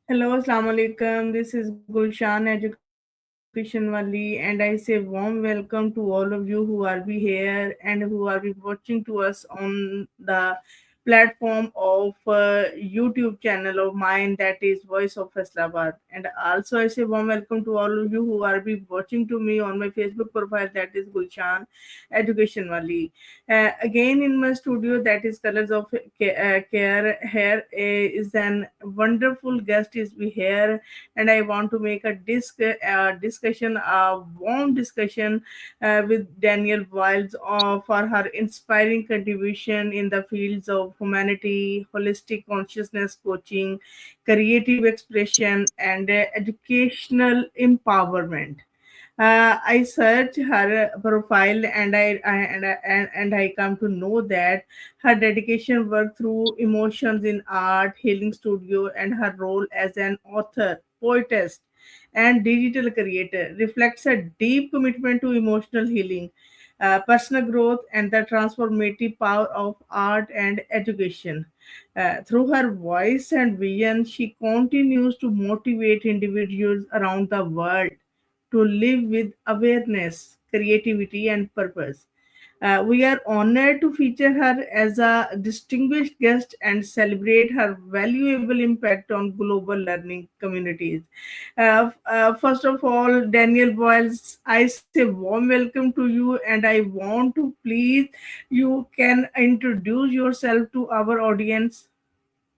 Hello, Assalamu alaikum. This is Gulshan EducationWali, and I say warm welcome to all of you who are be here and who are be watching to us on the platform of YouTube channel of mine, that is Voice of Islamabad. And also I say warm welcome to all of you who are be watching to me on my Facebook profile, that is Gulshan EducationWali. Again in my studio, that is Colors of Care. Here is an wonderful guest is we here, and I want to make a discussion, a warm discussion with Danelle Boyles for her inspiring contribution in the fields of humanity, holistic consciousness coaching, creative expression, and educational empowerment. I search her profile, and I come to know that her dedication work through emotions in art, healing studio, and her role as an author, poetess, and digital creator reflects a deep commitment to emotional healing, personal growth, and the transformative power of art and education. Through her voice and vision, she continues to motivate individuals around the world to live with awareness, creativity, and purpose. We are honored to feature her as a distinguished guest and celebrate her valuable impact on global learning communities. First of all, Daniel Boyles, I say warm welcome to you, and I want to please you can introduce yourself to our audience.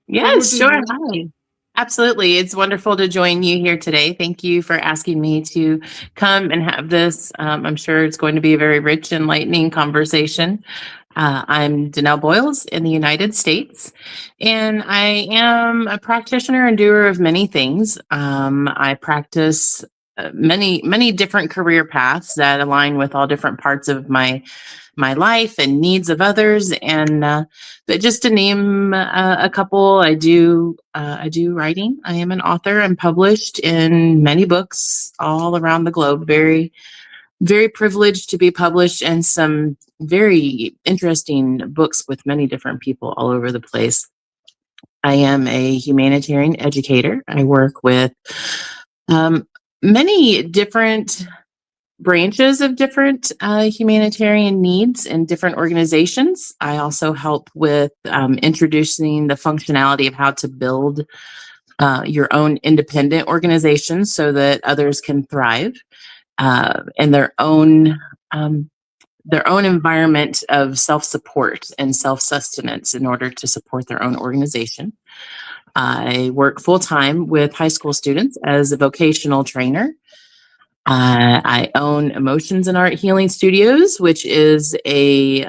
Over Yes, to sure. you. Hi. Absolutely. It's wonderful to join you here today. Thank you for asking me to come and have this. I'm sure it's going to be a very rich, enlightening conversation. I'm Danelle Boyles in the United States, and I am a practitioner and doer of many things. I practice many different career paths that align with all different parts of my life and needs of others. And but just to name a couple, I do writing. I am an author. I'm published in many books all around the globe. Very privileged to be published in some very interesting books with many different people all over the place. I am a humanitarian educator. I work with um, many different branches of different humanitarian needs in different organizations. I also help with introducing the functionality of how to build your own independent organization so that others can thrive in um, their own environment of self-support and self-sustenance in order to support their own organization. I work full-time with high school students as a vocational trainer. I own Emotions and Art Healing Studios, which is a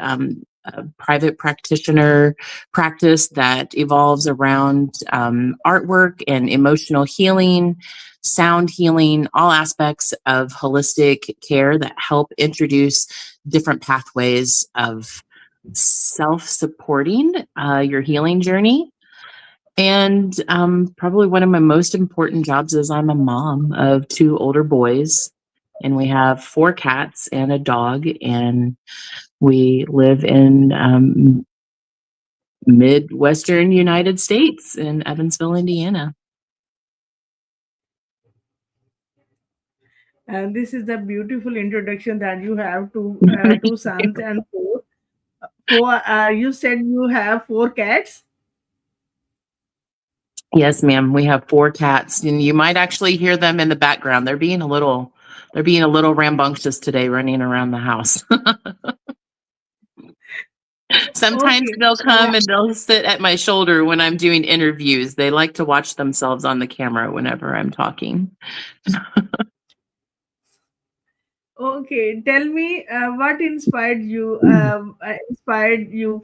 private practitioner practice that evolves around artwork and emotional healing, sound healing, all aspects of holistic care that help introduce different pathways of self supporting your healing journey. And probably one of my most important jobs is I'm a mom of two older boys, and we have four cats and a dog, and we live in Midwestern United States in Evansville, Indiana. And this is the beautiful introduction that you have to two sons and four. You said you have four cats. Yes, ma'am. We have four cats, and you might actually hear them in the background. They're being a little rambunctious today, running around the house. Sometimes Okay. they'll come and they'll sit at my shoulder when I'm doing interviews. They like to watch themselves on the camera whenever I'm talking. Okay. Tell me what inspired you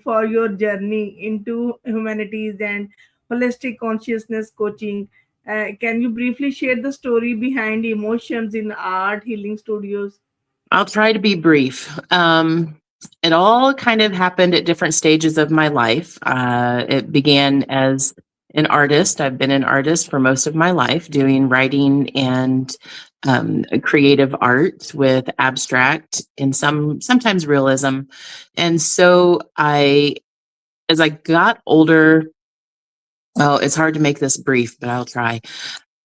for your journey into humanities and holistic consciousness coaching. Can you briefly share the story behind emotions in art healing studios? I'll try to be brief. It all kind of happened at different stages of my life. It began as an artist. I've been an artist for most of my life, doing writing and creative art with abstract and sometimes realism. And so as I got older, Oh, it's hard to make this brief, but I'll try.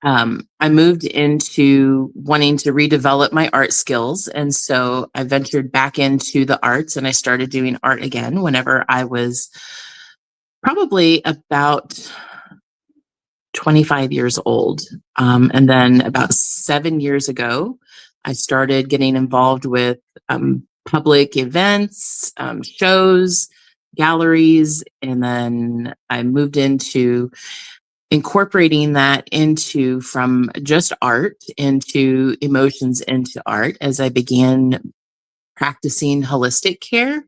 I moved into wanting to redevelop my art skills. And so I ventured back into the arts and I started doing art again whenever I was probably about 25 years old. And then about 7 years ago, I started getting involved with public events, shows, galleries, and then I moved into incorporating that into from just art into emotions into art as I began practicing holistic care.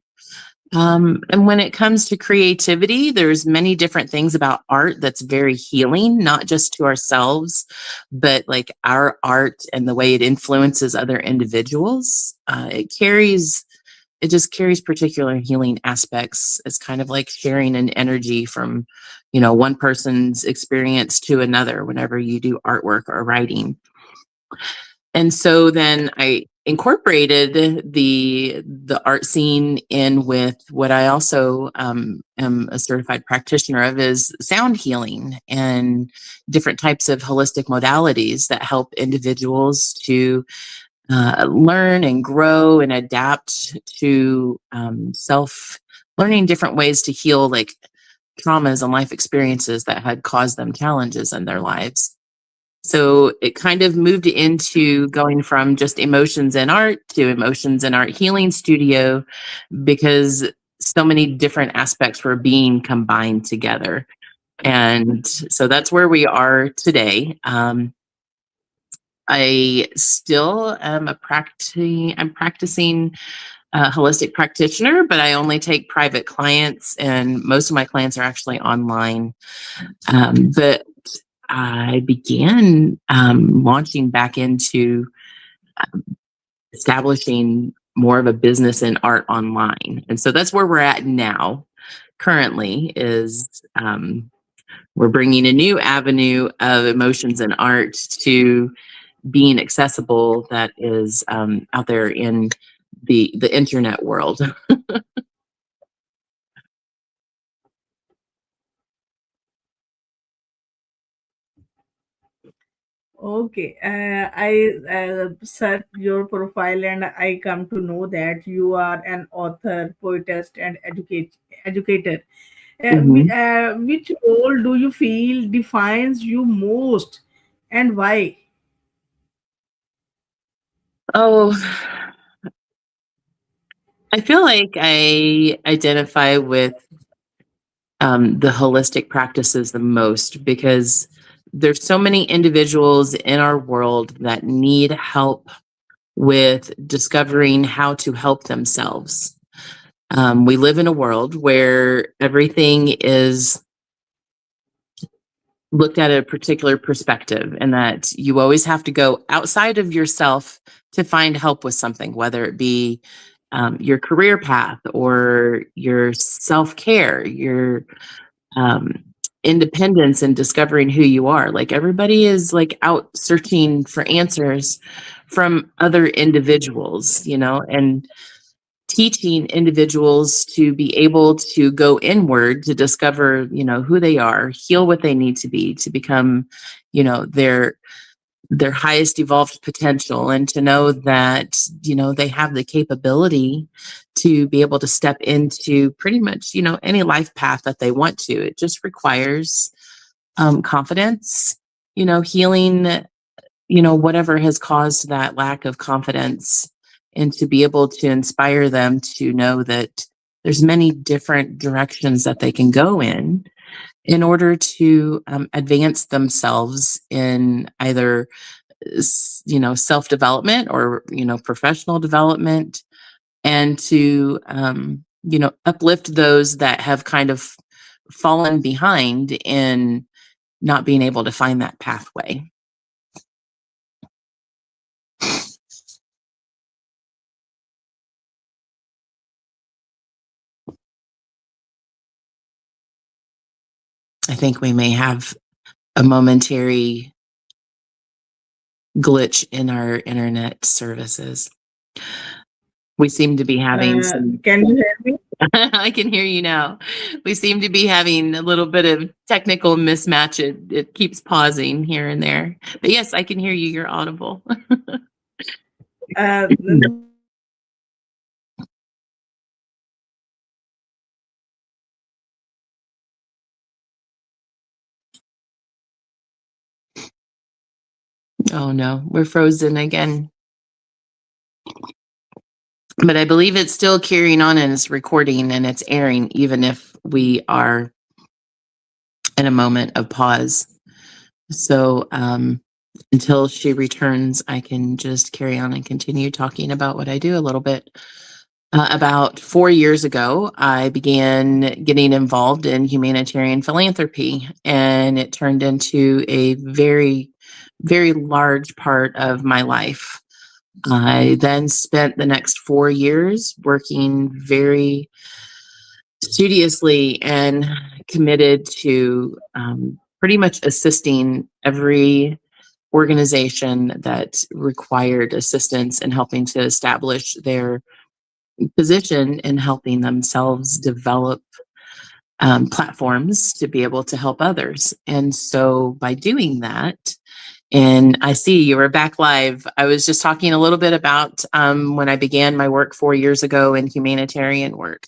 And when it comes to creativity, there's many different things about art that's very healing, not just to ourselves, but like our art and the way it influences other individuals. It just carries particular healing aspects. It's kind of like sharing an energy from, one person's experience to another whenever you do artwork or writing. And so then I incorporated the art scene in with what I also am a certified practitioner of is sound healing and different types of holistic modalities that help individuals to learn and grow and adapt to learning different ways to heal like traumas and life experiences that had caused them challenges in their lives. So it kind of moved into going from just emotions and art to emotions and art healing studio because so many different aspects were being combined together. And so that's where we are today. I still am I'm practicing holistic practitioner, but I only take private clients and most of my clients are actually online. But I began launching back into establishing more of a business in art online. And so that's where we're at now. Currently is we're bringing a new avenue of emotions and art to being accessible that is out there in the internet world. Okay, I searched your profile and I come to know that you are an author, poetess, and educator. Mhm. Which role do you feel defines you most, and why? Oh, I feel like I identify with the holistic practices the most because there's so many individuals in our world that need help with discovering how to help themselves. We live in a world where everything is looked at a particular perspective, and that you always have to go outside of yourself to find help with something, whether it be your career path or your self care, your um, independence and discovering who you are. Like everybody is like out searching for answers from other individuals, and teaching individuals to be able to go inward to discover, who they are, heal what they need to become, their highest evolved potential, and to know that, they have the capability to be able to step into pretty much, any life path that they want to. It just requires confidence, healing, whatever has caused that lack of confidence, and to be able to inspire them to know that there's many different directions that they can go in order to advance themselves in either self-development or professional development, and to uplift those that have kind of fallen behind in not being able to find that pathway. I think we may have a momentary glitch in our internet services. We seem to be having some. Can you hear me? I can hear you now. We seem to be having a little bit of technical mismatch. It keeps pausing here and there. But yes, I can hear you. You're audible. Uh, Oh no, we're frozen again. But I believe it's still carrying on and it's recording and it's airing, even if we are in a moment of pause. So until she returns, I can just carry on and continue talking about what I do a little bit. About 4 years ago, I began getting involved in humanitarian philanthropy, and it turned into a very, very large part of my life. I then spent the next 4 years working very studiously and committed to pretty much assisting every organization that required assistance in helping to establish their position in helping themselves develop platforms to be able to help others. And so by doing that, and I see you were back live. I was just talking a little bit about when I began my work 4 years ago in humanitarian work.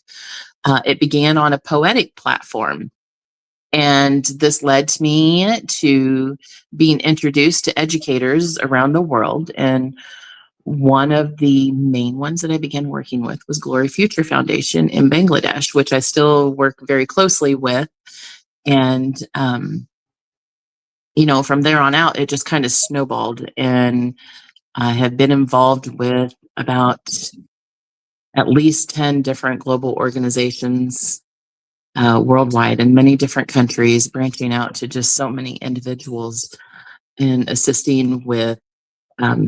It began on a poetic platform. And this led me to being introduced to educators around the world. And one of the main ones that I began working with was Glory Future Foundation in Bangladesh, which I still work very closely with. And, from there on out, it just kind of snowballed. And I have been involved with about at least 10 different global organizations worldwide in many different countries, branching out to just so many individuals and assisting with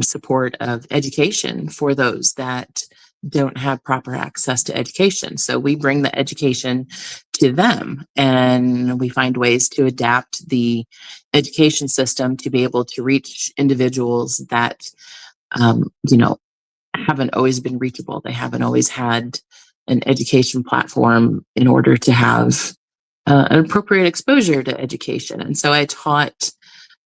support of education for those that don't have proper access to education. So we bring the education to them and we find ways to adapt the education system to be able to reach individuals that, haven't always been reachable. They haven't always had an education platform in order to have an appropriate exposure to education. And so I taught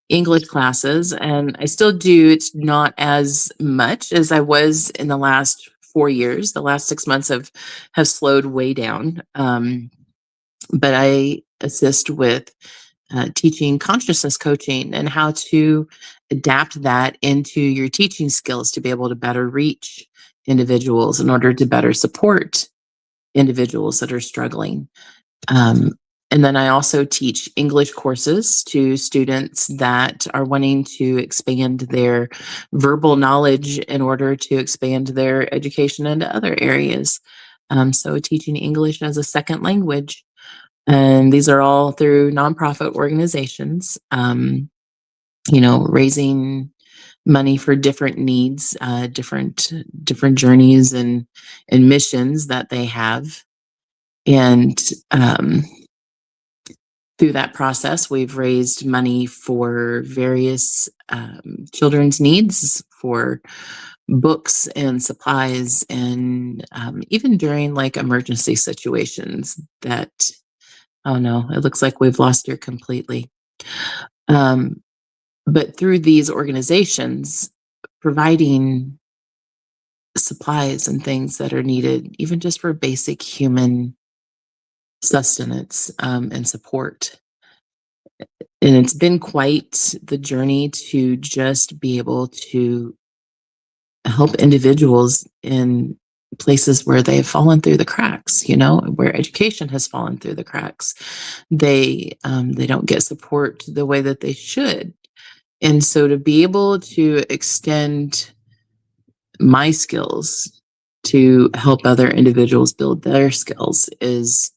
English classes, and I still do. It's not as much as I was in the last 4 years. The last 6 months have slowed way down. But I assist with teaching consciousness coaching and how to adapt that into your teaching skills to be able to better reach individuals in order to better support individuals that are struggling. Um, and then I also teach English courses to students that are wanting to expand their verbal knowledge in order to expand their education into other areas. So teaching English as a second language. And these are all through nonprofit organizations, raising money for different needs, different journeys and missions that they have. And through that process, we've raised money for various children's needs, for books and supplies, and even during like emergency situations that, oh no, it looks like we've lost her completely. But through these organizations, providing supplies and things that are needed, even just for basic human sustenance and support. And it's been quite the journey to just be able to help individuals in places where they've fallen through the cracks, where education has fallen through the cracks. They don't get support the way that they should. And so to be able to extend my skills to help other individuals build their skills is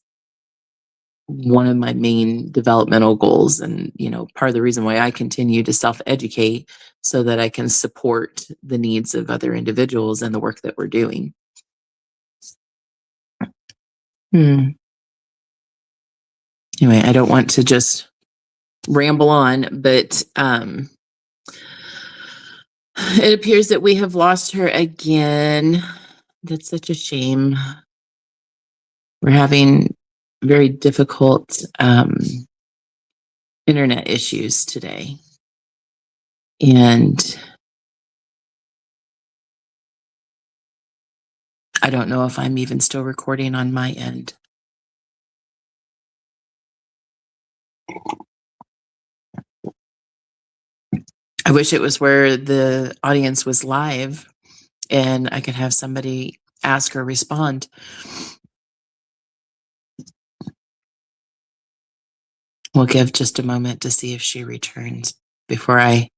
one of my main developmental goals, and part of the reason why I continue to self-educate so that I can support the needs of other individuals and the work that we're doing. Anyway, I don't want to just ramble on, but it appears that we have lost her again. That's such a shame. We're having very difficult internet issues today. And I don't know if I'm even still recording on my end. I wish it was where the audience was live and I could have somebody ask or respond. We'll give just a moment to see if she returns before I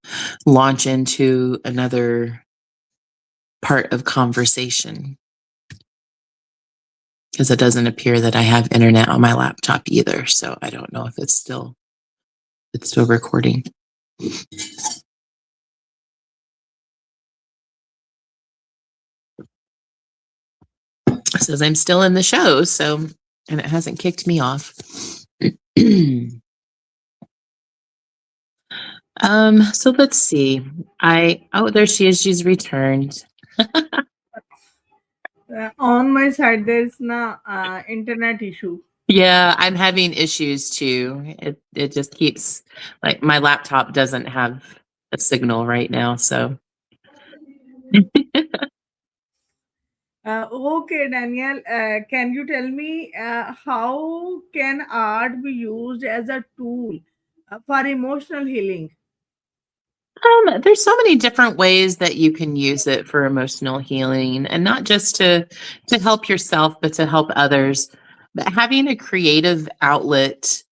launch into another part of conversation, because it doesn't appear that I have internet on my laptop either. So I don't know if it's still recording. It says I'm still in the show, so, and it hasn't kicked me off. So let's see. Oh, there she is. She's returned. On my side, there's no internet issue. Yeah, I'm having issues too. It just keeps, like, my laptop doesn't have a signal right now, so. Okay, Danielle, can you tell me how can art be used as a tool for emotional healing? There's so many different ways that you can use it for emotional healing, and not just to help yourself, but to help others. But having a creative outlet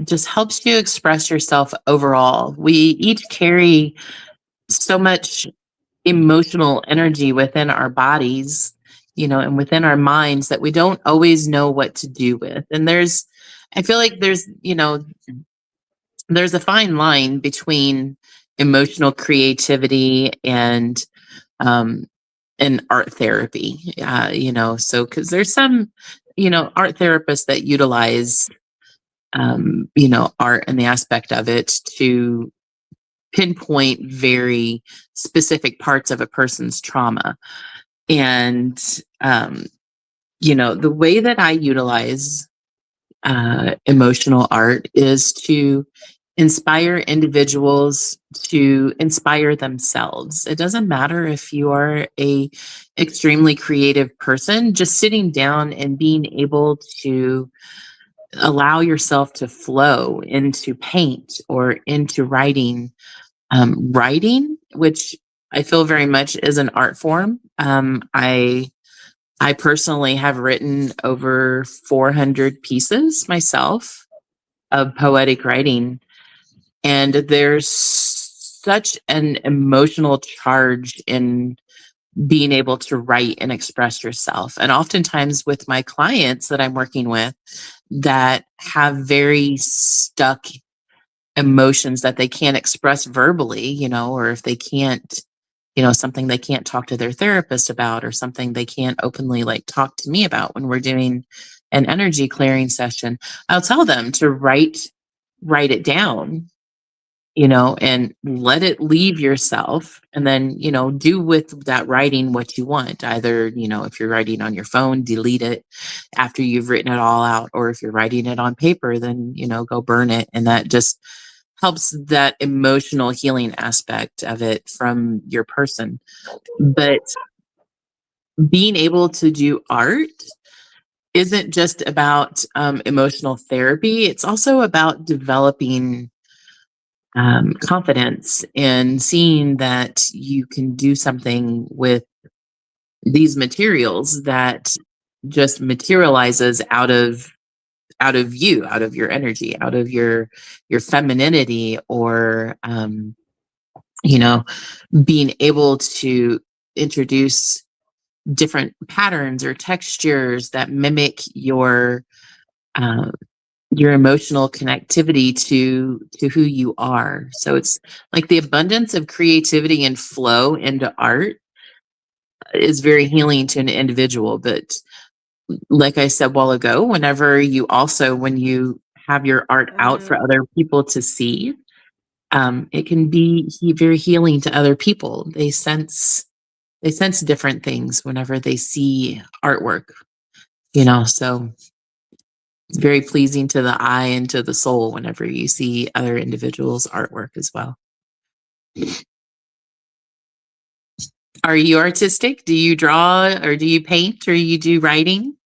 just helps you express yourself overall. We each carry so much emotional energy within our bodies, and within our minds, that we don't always know what to do with. And I feel like there's a fine line between emotional creativity um, and art therapy. So because there's some, art therapists that utilize, art and the aspect of it to pinpoint very specific parts of a person's trauma. And, the way that I utilize emotional art is to inspire individuals to inspire themselves. It doesn't matter if you are a extremely creative person. Just sitting down and being able to allow yourself to flow into paint or into writing. Writing, which I feel very much is an art form. I personally have written over 400 pieces myself of poetic writing, and there's such an emotional charge in being able to write and express yourself. And oftentimes with my clients that I'm working with that have very stuck emotions that they can't express verbally, or if they can't, something they can't talk to their therapist about, or something they can't openly like talk to me about when we're doing an energy clearing session, I'll tell them to write it down, and let it leave yourself. And then, do with that writing what you want. Either, if you're writing on your phone, delete it after you've written it all out. Or if you're writing it on paper, then, go burn it. And that just helps that emotional healing aspect of it from your person. But being able to do art isn't just about emotional therapy. It's also about developing confidence and seeing that you can do something with these materials that just materializes out of you, out of your energy, out of your femininity, or being able to introduce different patterns or textures that mimic uh, your emotional connectivity to who you are. So it's like the abundance of creativity and flow into art is very healing to an individual. But like I said a while ago, when you have your art out for other people to see, it can be very healing to other people. They sense different things whenever they see artwork. So it's very pleasing to the eye and to the soul whenever you see other individuals' artwork as well. Are you artistic? Do you draw, or do you paint, or you do writing?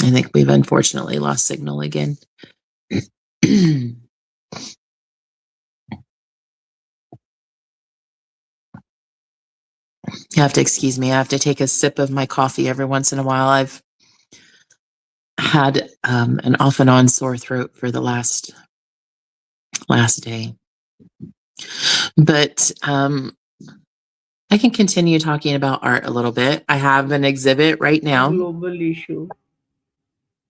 I think we've unfortunately lost signal again. You have to excuse me. I have to take a sip of my coffee every once in a while. I've had an off and on sore throat for the last day. But I can continue talking about art a little bit. I have an exhibit right now. Global issue.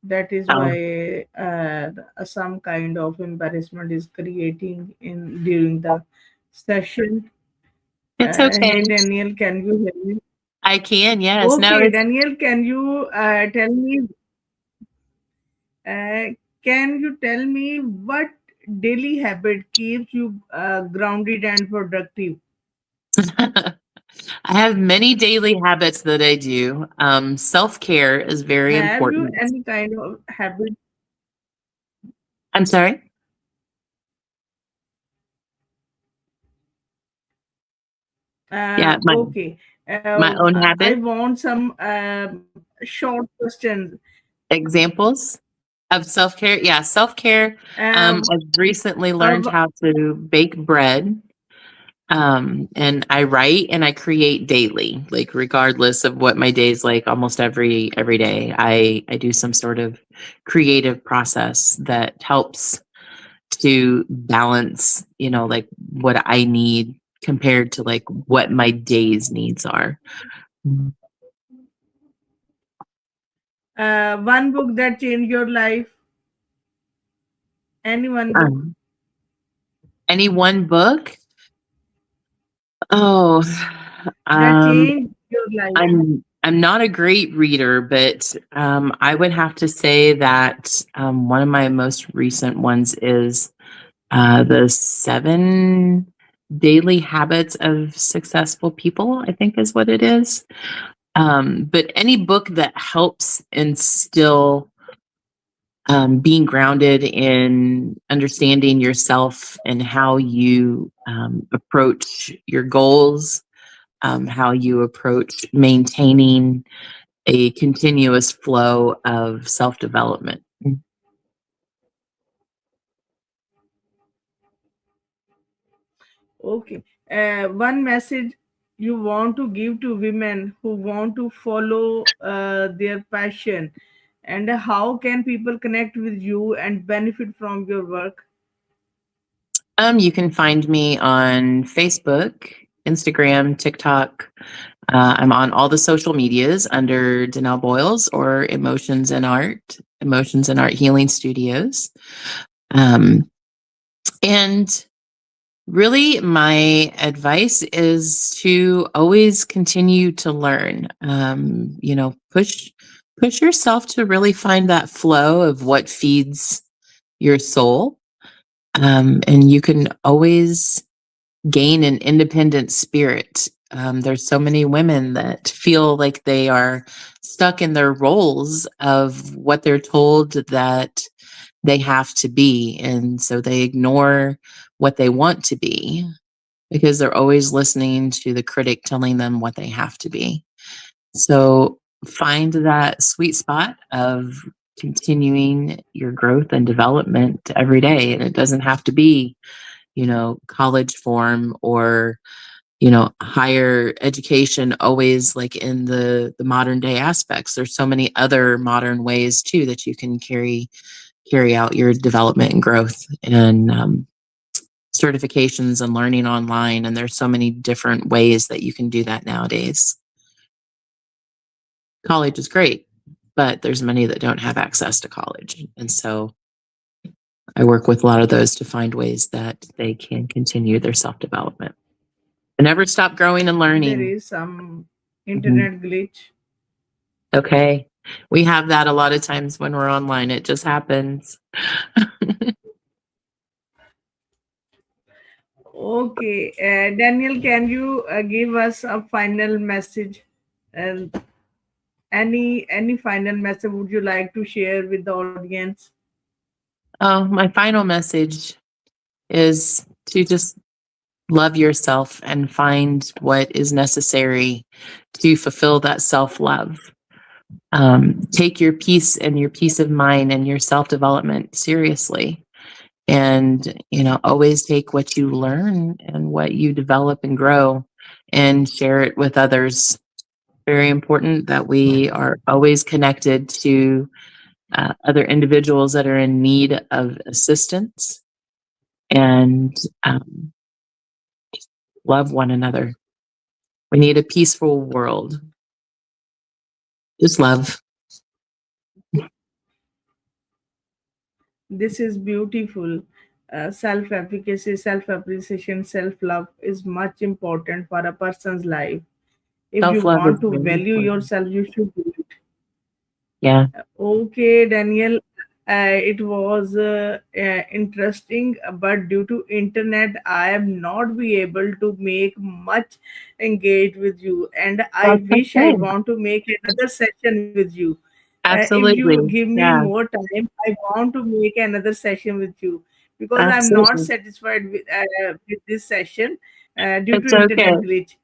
That is Oh, why some kind of embarrassment is creating in during the session. it's okay. Hey Daniel, can you hear me? I can, yes. No, Okay, it's Daniel, tell me? Uh, can you tell me what daily habit keeps you grounded and productive? I have many daily habits that I do. Self-care is very Have you important. any kind of habit? I'm sorry? Yeah, Okay. my own I habits. want some short questions. Examples of self-care. Yeah, self-care. Uh, I've recently learned uh, how to bake bread. And I write and I create daily, like regardless of what my day's like, almost every day. I do some sort of creative process that helps to balance, like what I need compared to like what my day's needs are. one book that changed your life. Any one book Um, any one book? Oh, that um, changed your life. I'm not a great reader, but I would have to say that one of my most recent ones is the 7 Daily Habits of Successful People, I think is what it is. But any book that helps instill being grounded in understanding yourself and how you approach your goals, how you approach maintaining a continuous flow of self-development. Okay. One message you want to give to women who want to follow their passion, and how can people connect with you and benefit from your work? You can find me on Facebook, Instagram, TikTok. I'm on all the social medias under Danelle Boyles or Emotions and Art Healing Studios. Um, and really, my advice is to always continue to learn. Push yourself to really find that flow of what feeds your soul. And you can always gain an independent spirit. There's so many women that feel like they are stuck in their roles of what they're told that they have to be. And so they ignore what they want to be because they're always listening to the critic telling them what they have to be. So find that sweet spot of continuing your growth and development every day. And it doesn't have to be, college form or, higher education always like in the modern day aspects. There's so many other modern ways too that you can carry out your development and growth and certifications and learning online. And there's so many different ways that you can do that nowadays. College is great, but there's many that don't have access to college. And so I work with a lot of those to find ways that they can continue their self-development. And never stop growing and There learning. is some Mhm. internet glitch. Okay. We have that a lot of times when we're online. It just happens. Okay, Daniel, can you give us a final message? And any final message would you like to share with the audience? Oh, my final message is to just love yourself and find what is necessary to fulfill that self love. Take your peace and your peace of mind and your self development seriously. And, always take what you learn and what you develop and grow and share it with others. Very important that we are always connected to other individuals that are in need of assistance and um, love one another. We need a peaceful world. Just love. This is beautiful. Self efficacy, self appreciation, self love is much important for a person's life. If Self you love is want to very value important. yourself, you should do it. Yeah. Okay, Daniel, it was interesting, but due to internet, I am not be able to make much engage with you, and I That's wish I okay. want to make another session with you. If you Absolutely. give me Yeah. more time, I want to make another session with you because I'm not Absolutely. satisfied with this session due to It's okay. internet glitch.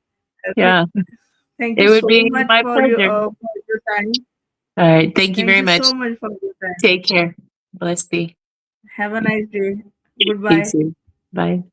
Thank, Yeah. thank you It would so be much my pleasure. for your time. All right. Thank you Thank very you much. so much for your time. Take care. Let's be. Have a nice day. You Goodbye. too. Bye.